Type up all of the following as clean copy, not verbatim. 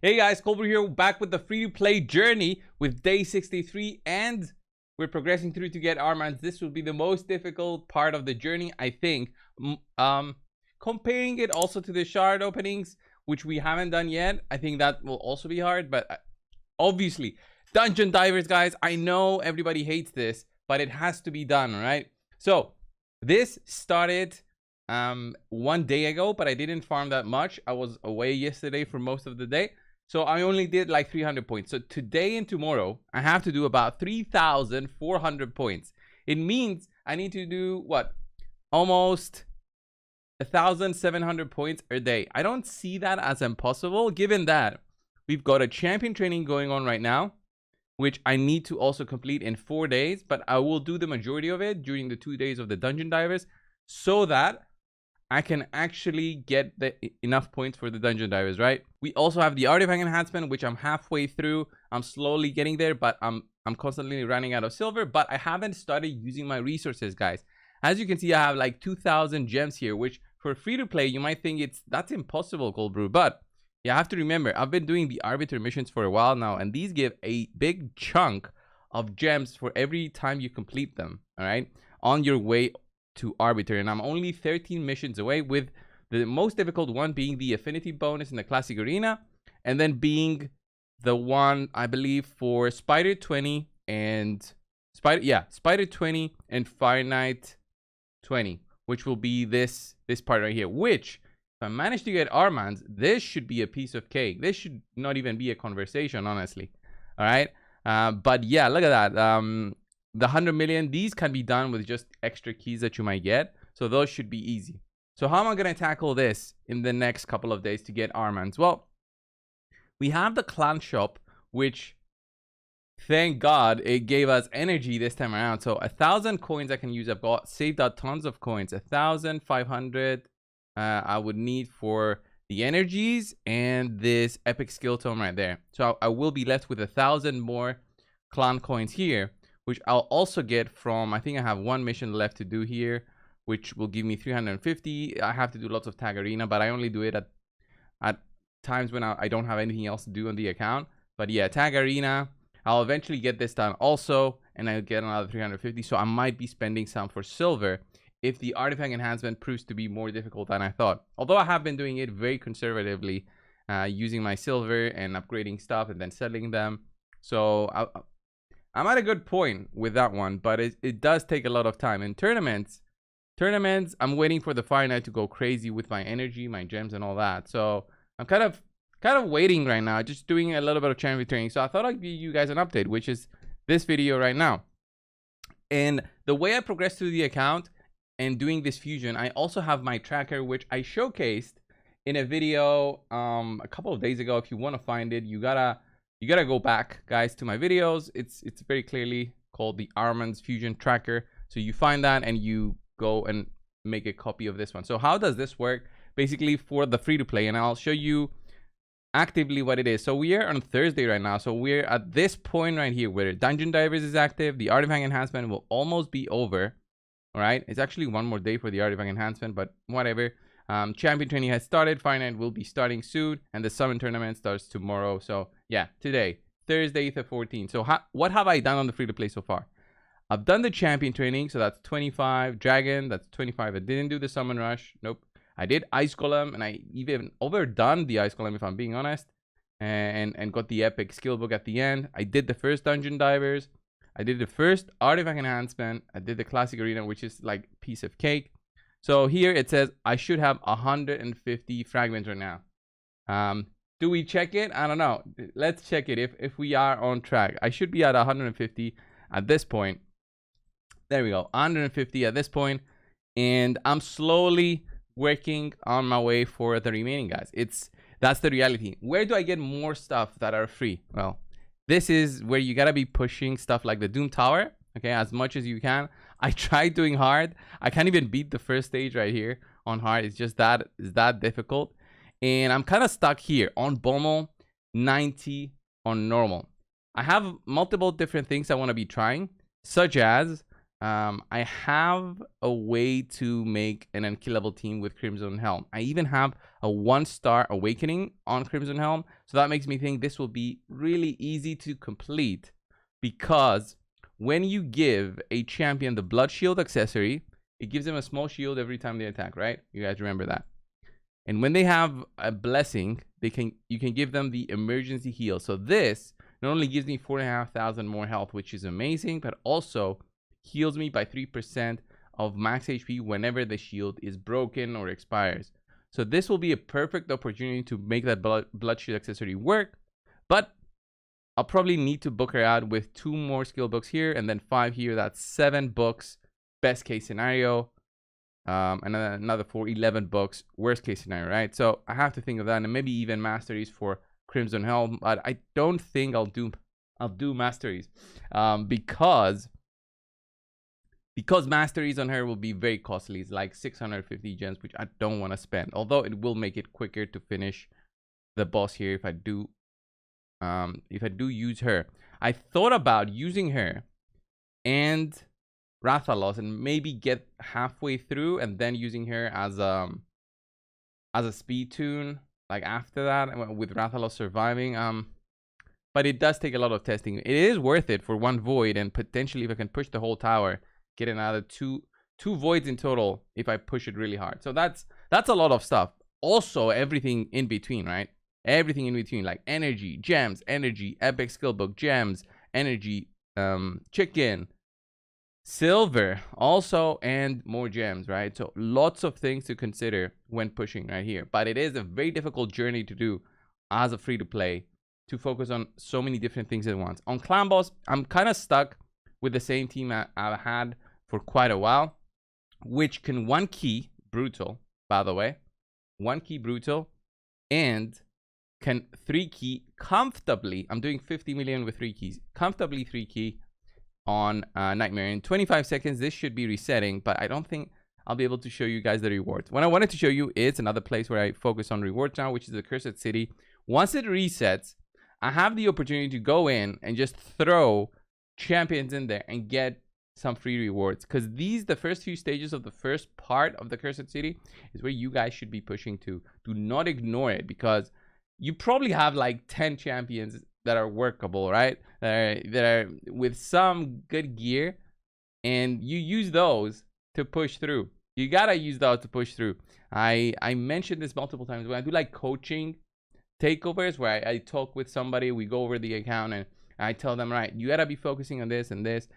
Hey guys, coldbrew here, back with the free-to-play journey with day 63, and we're progressing through to get ARMANZ. This will be the most difficult part of the journey, I think. Comparing it also to the shard openings, which we haven't done yet, I think that will also be hard, but obviously, dungeon divers, guys, I know everybody hates this, but it has to be done, right? So, this started 1 day ago, but I didn't farm that much. I was away yesterday for most of the day. So I only did like 300 points. So today and tomorrow, I have to do about 3,400 points. It means I need to do what? Almost 1,700 points a day. I don't see that as impossible, given that we've got a champion training going on right now, which I need to also complete in 4 days, but I will do the majority of it during the 2 days of the dungeon divers so that I can actually get enough points for the dungeon divers, right? We also have the artifact enhancement, which I'm halfway through. I'm slowly getting there, but I'm constantly running out of silver, but I haven't started using my resources, guys. As you can see, I have like 2,000 gems here, which for free to play, you might think that's impossible, coldbrew, but you have to remember, I've been doing the arbiter missions for a while now, and these give a big chunk of gems for every time you complete them, all right, on your way to arbiter. And I'm only 13 missions away, with the most difficult one being the affinity bonus in the classic arena, and then being the one I believe for spider 20 and spider 20 and fire knight 20, which will be this part right here, which if I manage to get ARMANZ, this should be a piece of cake. This should not even be a conversation, honestly. All right, but yeah, look at that. The 100 million, these can be done with just extra keys that you might get. So those should be easy. So how am I going to tackle this in the next couple of days to get ARMANZ? Well, we have the clan shop, which thank God it gave us energy this time around. So 1,000 coins I can use. I've got saved out tons of coins. 1,500 I would need for the energies and this epic skill tome right there. So I will be left with 1,000 more clan coins here, which I'll also get from, I think I have one mission left to do here, which will give me 350. I have to do lots of tag arena, but I only do it at times when I don't have anything else to do on the account. But yeah, tag arena, I'll eventually get this done also, and I'll get another 350. So I might be spending some for silver if the artifact enhancement proves to be more difficult than I thought. Although I have been doing it very conservatively, using my silver and upgrading stuff and then selling them. So I'm at a good point with that one, but it does take a lot of time. In tournaments, I'm waiting for the fire knight to go crazy with my energy, my gems, and all that. So I'm kind of waiting right now, just doing a little bit of champion training. So I thought I'd give you guys an update, which is this video right now. And the way I progressed through the account and doing this fusion, I also have my tracker, which I showcased in a video a couple of days ago. If you want to find it, you gotta go back, guys, to my videos. It's very clearly called the ARMANZ Fusion Tracker. So you find that and you go and make a copy of this one. So how does this work? Basically for the free to play, and I'll show you actively what it is. So we are on Thursday right now. So we're at this point right here where Dungeon Divers is active. The artifact enhancement will almost be over. All right. It's actually one more day for the artifact enhancement, but whatever. Champion training has started. Fire Knight will be starting soon, and the summon tournament starts tomorrow. So yeah, today, Thursday the 14th. So what have I done on the free to play so far? I've done the champion training, so that's 25. Dragon, that's 25. I didn't do the summon rush. Nope. I did ice golem, and I even overdone the ice golem, if I'm being honest, and got the epic skill book at the end. I did the first dungeon divers. I did the first artifact enhancement. I did the classic arena, which is like piece of cake. So here it says I should have 150 fragments right now. Do we check it? I don't know. Let's check it if we are on track. I should be at 150 at this point. There we go, 150 at this point, and I'm slowly working on my way for the remaining guys. That's the reality. Where do I get more stuff that are free? Well, this is where you gotta be pushing stuff like the Doom Tower, okay, as much as you can. I tried doing hard. I can't even beat the first stage right here on hard. It's just that difficult, and I'm kind of stuck here on Bommel, 90 on normal. I have multiple different things I want to be trying, such as I have a way to make an unkillable team with Crimson Helm. I even have a 1-star awakening on Crimson Helm. So that makes me think this will be really easy to complete, because when you give a champion the Blood Shield accessory, it gives them a small shield every time they attack, right? You guys remember that. And when they have a blessing, you can give them the emergency heal. So this not only gives me 4,500 more health, which is amazing, but also heals me by 3% of max HP whenever the shield is broken or expires. So this will be a perfect opportunity to make that blood shield accessory work. But I'll probably need to book her out with 2 more skill books here and then 5 here. That's 7 books, best case scenario. And then another 4, 11 books, worst case scenario, right? So I have to think of that, and maybe even masteries for Crimson Helm. But I don't think I'll do masteries, because masteries on her will be very costly. It's like 650 gems, which I don't want to spend. Although it will make it quicker to finish the boss here if I do use her. I thought about using her and Rathalos and maybe get halfway through and then using her as a speed tune like after that, with Rathalos surviving. But it does take a lot of testing. It is worth it for 1 void, and potentially if I can push the whole tower, get another two voids in total if I push it really hard. So that's a lot of stuff. Also everything in between, right? Everything in between, like energy, gems, energy, epic skill book, gems, energy, chicken, silver also, and more gems, right? So lots of things to consider when pushing right here. But it is a very difficult journey to do as a free-to-play, to focus on so many different things at once. On Clan Boss, I'm kind of stuck with the same team I've had for quite a while, which can 1 key brutal, by the way, 1 key brutal, and can 3 key comfortably. I'm doing 50 million with 3 keys, comfortably 3 key on Nightmare. In 25 seconds, this should be resetting, but I don't think I'll be able to show you guys the rewards. What I wanted to show you is another place where I focus on rewards now, which is the Cursed City. Once it resets, I have the opportunity to go in and just throw champions in there and get some free rewards, because the first few stages of the first part of the Cursed City is where you guys should be pushing to. Do not ignore it, because you probably have like 10 champions that are workable, right? That are with some good gear, and you use those to push through. You gotta use those to push through. I mentioned this multiple times when I do like coaching takeovers, where I talk with somebody, we go over the account, and I tell them, right, you gotta be focusing on this and this.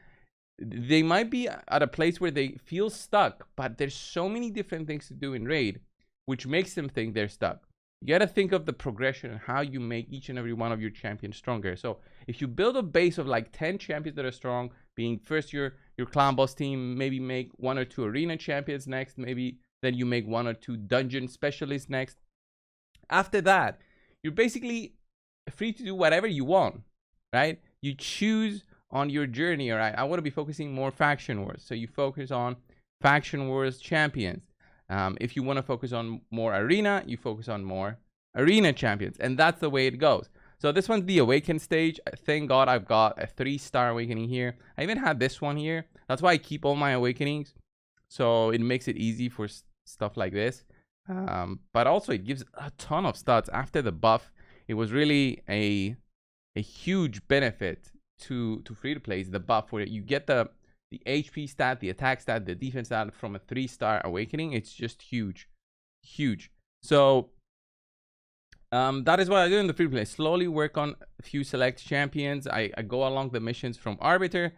They might be at a place where they feel stuck, but there's so many different things to do in raid, which makes them think they're stuck. You got to think of the progression and how you make each and every one of your champions stronger. So if you build a base of like 10 champions that are strong, being first your Clan Boss team, maybe make 1 or 2 arena champions next, maybe then you make 1 or 2 dungeon specialists next. After that, you're basically free to do whatever you want, right? You choose on your journey. All right, I want to be focusing more faction wars, so you focus on faction wars champions. If you want to focus on more arena, you focus on more arena champions, and that's the way it goes. So this one's the awaken stage. Thank God I've got a 3-star awakening here. I even had this one here. That's why I keep all my awakenings, so it makes it easy for stuff like this. But also it gives a ton of stats after the buff. It was really a huge benefit to free-to-play. The buff where you get the HP stat, the attack stat, the defense stat from a 3-star awakening. It's just huge. So that is what I do in the free play. Slowly work on a few select champions. I go along the missions from Arbiter,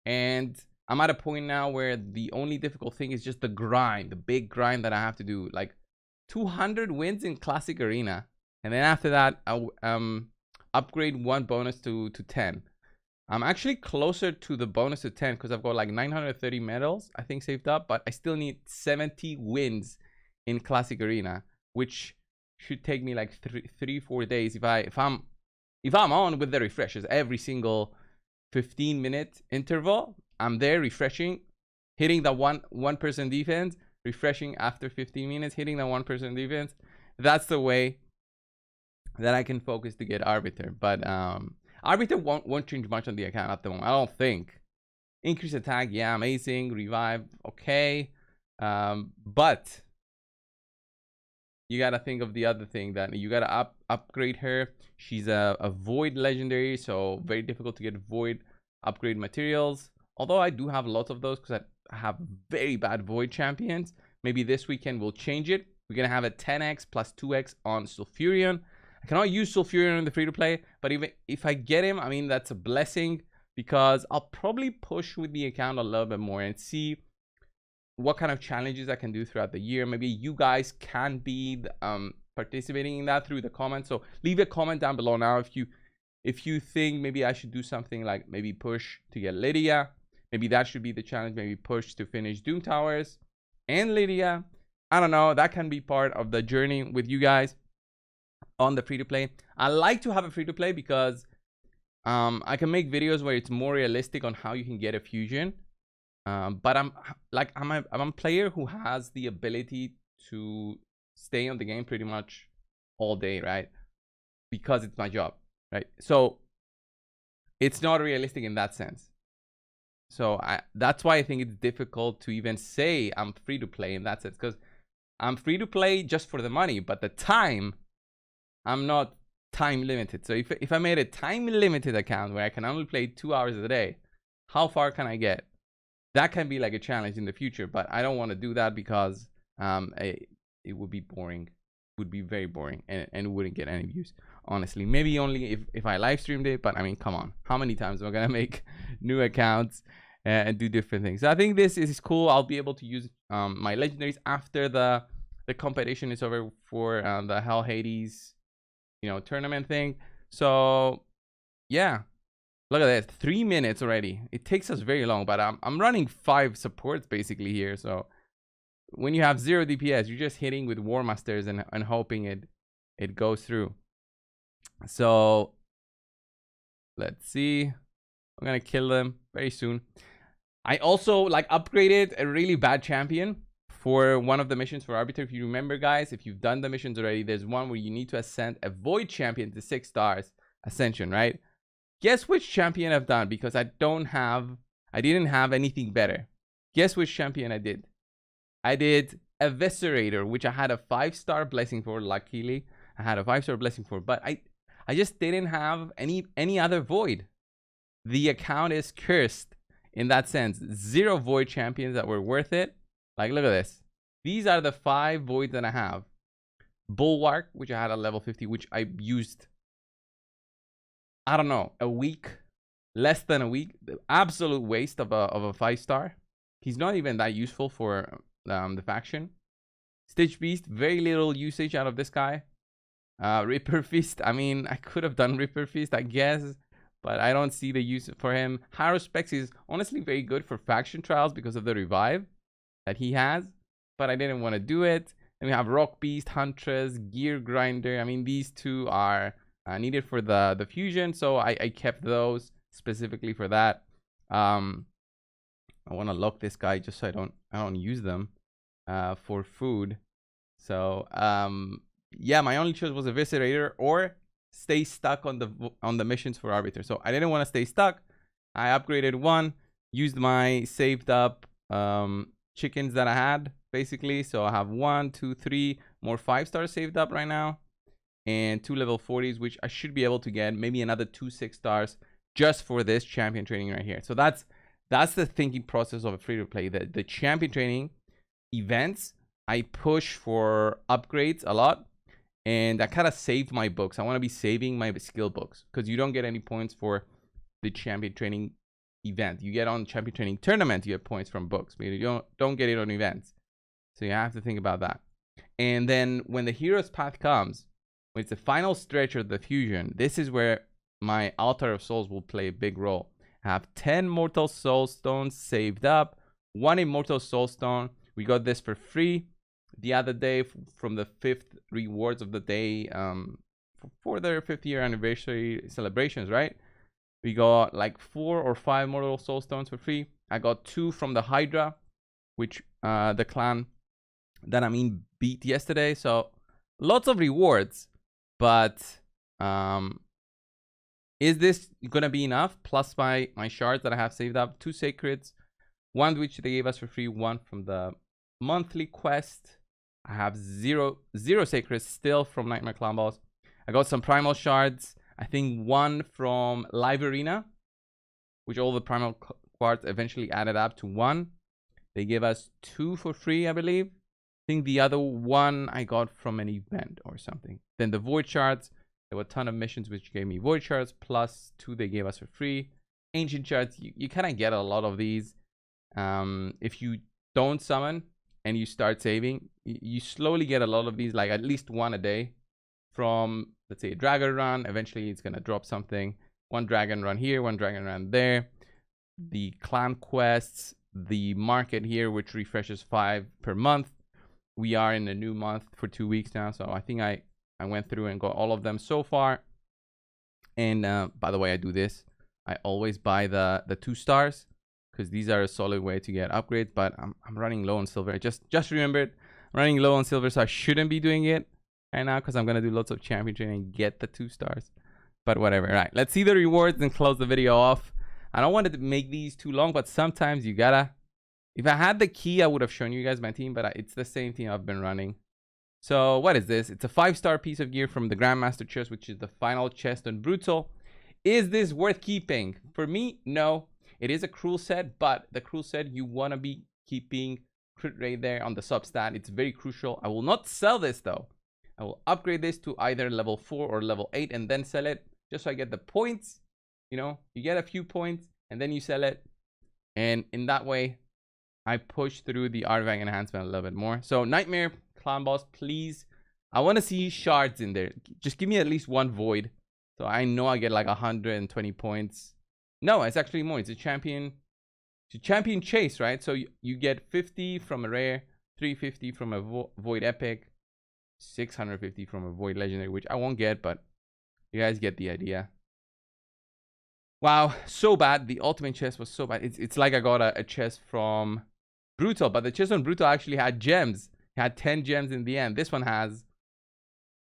and I'm at a point now where the only difficult thing is just the grind, the big grind that I have to do, like 200 wins in Classic Arena, and then after that I'll upgrade 1 bonus to 10. I'm actually closer to the bonus to 10 because I've got like 930 medals, I think, saved up, but I still need 70 wins in Classic Arena, which should take me like 3-4 days if I'm on with the refreshes every single 15-minute interval. I'm there refreshing, hitting the one person defense, refreshing after 15 minutes, hitting the 1-person defense. That's the way that I can focus to get Arbiter. But Arbiter won't change much on the account at the moment, I don't think. Increase attack, yeah, amazing. Revive, okay. But you gotta think of the other thing, that you gotta upgrade her. She's a void legendary, so very difficult to get void upgrade materials. Although I do have lots of those because I have very bad void champions. Maybe this weekend we'll change it. We're gonna have a 10x plus 2x on Sulfurion. I cannot use Sulfurion in the free-to-play, but even if I get him, I mean, that's a blessing, because I'll probably push with the account a little bit more and see what kind of challenges I can do throughout the year. Maybe you guys can be participating in that through the comments. So leave a comment down below now if you think maybe I should do something like maybe push to get Lydia. Maybe that should be the challenge. Maybe push to finish Doom Towers and Lydia. I don't know. That can be part of the journey with you guys on the free-to-play. I like to have a free-to-play because I can make videos where it's more realistic on how you can get a fusion. But I'm a player who has the ability to stay on the game pretty much all day, right? Because it's my job, right? So it's not realistic in that sense. So that's why I think it's difficult to even say I'm free to play in that sense, because I'm free to play just for the money, but the time, I'm not time limited. So if I made a time limited account where I can only play 2 hours a day, how far can I get? That can be like a challenge in the future, but I don't want to do that because it would be boring. It would be very boring, and it wouldn't get any views, honestly. Maybe only if I live streamed it, but I mean, come on. How many times am I going to make new accounts and do different things? So I think this is cool. I'll be able to use my legendaries after the competition is over for the Hell Hades, tournament thing. So yeah. Look at this, 3 minutes already. It takes us very long, but I'm running 5 supports basically here. So when you have 0 DPS, you're just hitting with War Masters and hoping it goes through. So let's see. I'm gonna kill them very soon. I also upgraded a really bad champion for one of the missions for Arbiter. If you remember, guys, if you've done the missions already, there's one where you need to ascend a void champion to 6 stars ascension, right? Guess which champion I've done, because I didn't have anything better. Guess which champion I did? I did Eviscerator, which I had a 5-star blessing for. Luckily, I had a 5-star blessing for, but I just didn't have any other void. The account is cursed in that sense. 0 void champions that were worth it. Look at this. These are the 5 voids that I have. Bulwark, which I had at level 50, which I used, I don't know, a week, less than a week. The absolute waste of a 5-star. He's not even that useful for the faction. Stitch Beast, very little usage out of this guy. Ripper Fist, I mean, I could have done Ripper Fist, I guess, but I don't see the use for him. Harrowspecs is honestly very good for faction trials because of the revive that he has, but I didn't want to do it. And we have Rock Beast, Huntress, Gear Grinder. I mean, these 2 are needed for the fusion, so I kept those specifically for that. I want to lock this guy just so I don't use them for food. So yeah, my only choice was Eviscerator or stay stuck on the missions for Arbiter. So I didn't want to stay stuck. I upgraded 1, used my saved up chickens that I had basically. So I have 1, 2, 3 more 5-stars saved up right now, and 2 level 40s, which I should be able to get maybe another 2 6-stars just for this champion training right here. So that's the thinking process of a free-to-play. The champion training events, I push for upgrades a lot, and I kind of save my books. I want to be saving my skill books, because you don't get any points for the champion training event. You get on champion training tournament, you get points from books, but you don't get it on events. So you have to think about that. And then when the hero's path comes, when it's the final stretch of the fusion, this is where my Altar of Souls will play a big role. I have 10 Mortal Soul Stones saved up, 1 Immortal Soul Stone. We got this for free the other day from the 5th rewards of the day for their 5th year anniversary celebrations, right? We got 4 or 5 Mortal Soul Stones for free. I got 2 from the Hydra, which the clan that beat yesterday. So lots of rewards, but Is this gonna be enough? Plus my shards that I have saved up, 2 sacreds, 1 which they gave us for free, 1 from the monthly quest. I have zero sacreds still from Nightmare Clown Balls. I got some primal shards. I think 1 from Live Arena, which all the primal quartz eventually added up to 1. They gave us 2 for free, I believe. I think the other 1 I got from an event or something. Then the void shards. There were a ton of missions which gave me void shards, plus 2 they gave us for free. Ancient shards, you kind of get a lot of these. If you don't summon and you start saving, you slowly get a lot of these, like at least 1 a day from, let's say, a dragon run. Eventually it's going to drop something. 1 dragon run here, 1 dragon run there. The clan quests, the market here, which refreshes 5 per month. We are in a new month for 2 weeks now, so I think I went through and got all of them so far. And by the way, I do this. I always buy the 2 stars because these are a solid way to get upgrades. But I'm running low on silver. I just remembered I'm running low on silver, so I shouldn't be doing it right now because I'm gonna do lots of champion training and get the 2 stars. But whatever. All right, let's see the rewards and close the video off. I don't want to make these too long, but sometimes you gotta. If I had the key, I would have shown you guys my team, but it's the same team I've been running. So what is this? It's a 5-star piece of gear from the Grandmaster chest, which is the final chest on Brutal. Is this worth keeping? For me, no. It is a cruel set, but the cruel set, you want to be keeping crit rate there on the substat. It's very crucial. I will not sell this though. I will upgrade this to either level 4 or level 8 and then sell it, just so I get the points. You know, you get a few points and then you sell it. And in that way, I push through the Armvanz enhancement a little bit more. So Nightmare Clown Balls, please. I want to see shards in there. Just give me at least 1 void. So I know I get like 120 points. No, it's actually more. It's a champion. It's a champion chase, right? So you get 50 from a rare, 350 from a void epic, 650 from a void legendary, which I won't get, but you guys get the idea. Wow, so bad. The ultimate chest was so bad. It's like I got a chest from Brutal, but the chest on Brutal actually had gems. It had 10 gems in the end. This one has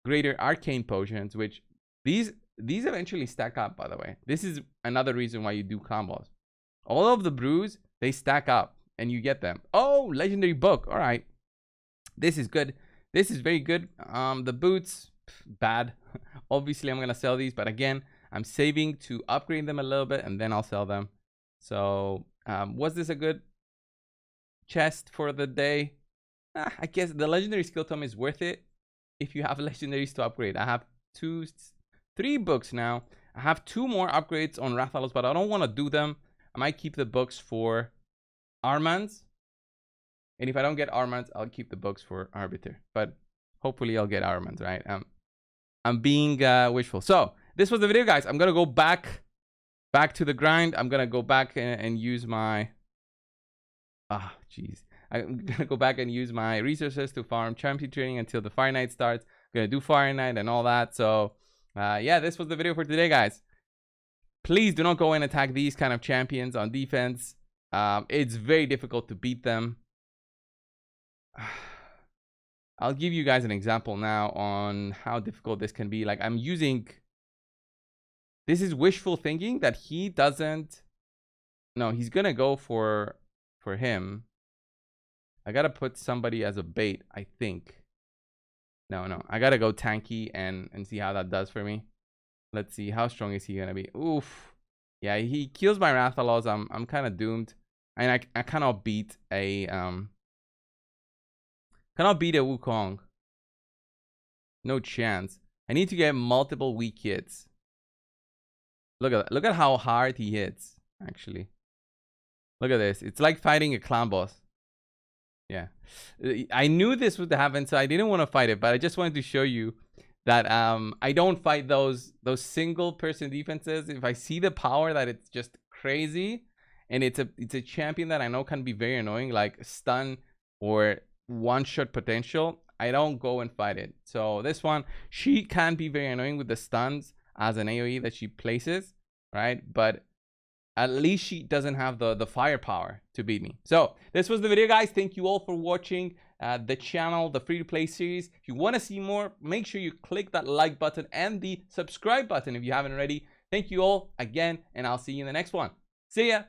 greater arcane potions, which these eventually stack up, by the way. This is another reason why you do combos. All of the brews, they stack up and you get them. Oh, legendary book. All right. This is good. This is very good. The boots, bad. Obviously, I'm going to sell these, but again, I'm saving to upgrade them a little bit and then I'll sell them. So, was this a good chest for the day? I guess the legendary skill tome is worth it if you have legendaries to upgrade. I have 3 books now. I have 2 more upgrades on Rathalos, but I don't want to do them. I might keep the books for ARMANZ. And if I don't get ARMANZ, I'll keep the books for Arbiter. But hopefully I'll get ARMANZ, right? I'm being wishful. So this was the video, guys. I'm going to go back to the grind. I'm going to go back and use my... I'm going to go back and use my resources to farm champion training until the Fire Night starts. I'm going to do Fire Night and all that. So, yeah, this was the video for today, guys. Please do not go and attack these kind of champions on defense. It's very difficult to beat them. I'll give you guys an example now on how difficult this can be. Like, I'm using... This is wishful thinking that he doesn't... No, he's going to go for him. I gotta put somebody as a bait, I think. No, I gotta go tanky and see how that does for me. Let's see, how strong is he gonna be? Oof. Yeah, he kills my Rathalos. I'm kind of doomed. And I cannot beat a Wukong. No chance. I need to get multiple weak hits. Look at that. Look at how hard he hits, actually. Look at this. It's like fighting a clown boss. Yeah, I knew this would happen, so I didn't want to fight it, but I just wanted to show you that I don't fight those single person defenses. If I see the power that it's just crazy, and it's a champion that I know can be very annoying, like stun or one-shot potential, I don't go and fight it. So this one, she can be very annoying with the stuns as an AoE that she places, right? But at least she doesn't have the firepower to beat me. So this was the video, guys. Thank you all for watching the channel, the free-to-play series. If you want to see more, make sure you click that like button and the subscribe button if you haven't already. Thank you all again, and I'll see you in the next one. See ya.